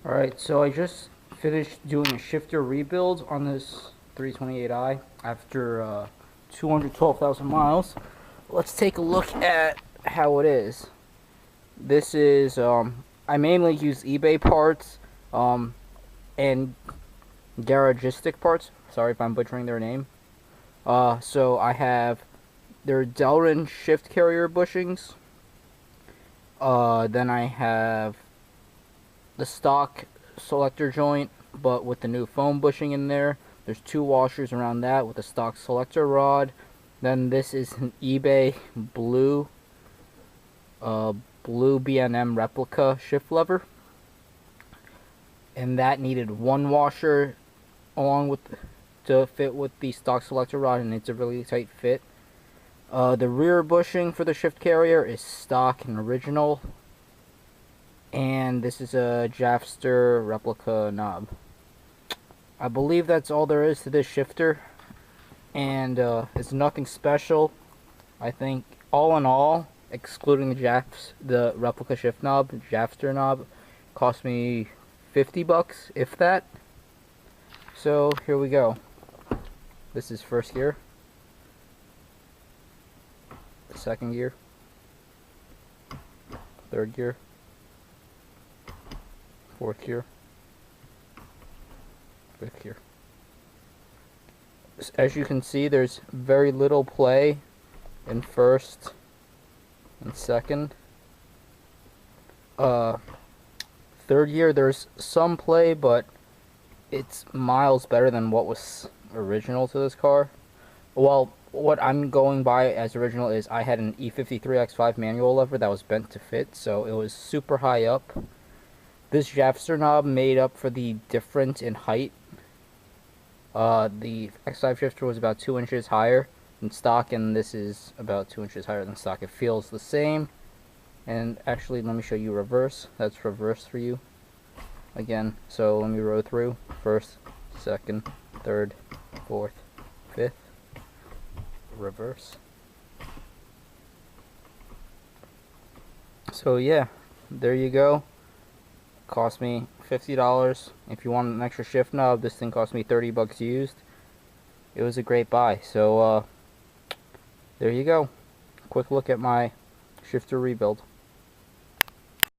Alright, so I just finished doing a shifter rebuild on this 328i after 212,000 miles. Let's take a look at how it is. This is, I mainly use eBay parts and Garagistic parts. Sorry if I'm butchering their name. So I have their Delrin shift carrier bushings. Then I have the stock selector joint, but with the new foam bushing in there. There's two washers around that with the stock selector rod. Then this is an eBay blue B&M replica shift lever, and that needed one washer along with to fit with the stock selector rod, and it's a really tight fit. The rear bushing for the shift carrier is stock and original. And this is a Jaffster replica knob. I believe that's all there is to this shifter. And it's nothing special. I think all in all, excluding the replica shift knob, Jaffster knob, cost me 50 bucks, if that. So here we go. This is first gear. Second gear. Third gear. Fourth gear, fifth gear. As you can see, there's very little play in first and second. Third gear, there's some play, but it's miles better than what was original to this car. Well, what I'm going by as original is I had an E53X5 manual lever that was bent to fit, so it was super high up. This Jaffster knob made up for the difference in height. The X5 shifter was about 2 inches higher than stock, and this is about 2 inches higher than stock. It feels the same. And actually, let me show you reverse. That's reverse for you. Again, so let me row through. First, second, third, fourth, fifth. Reverse. So yeah, there you go. Cost me $50. If you want an extra shift knob, this thing cost me 30 bucks used. It was a great buy. So there you go. Quick look at my shifter rebuild.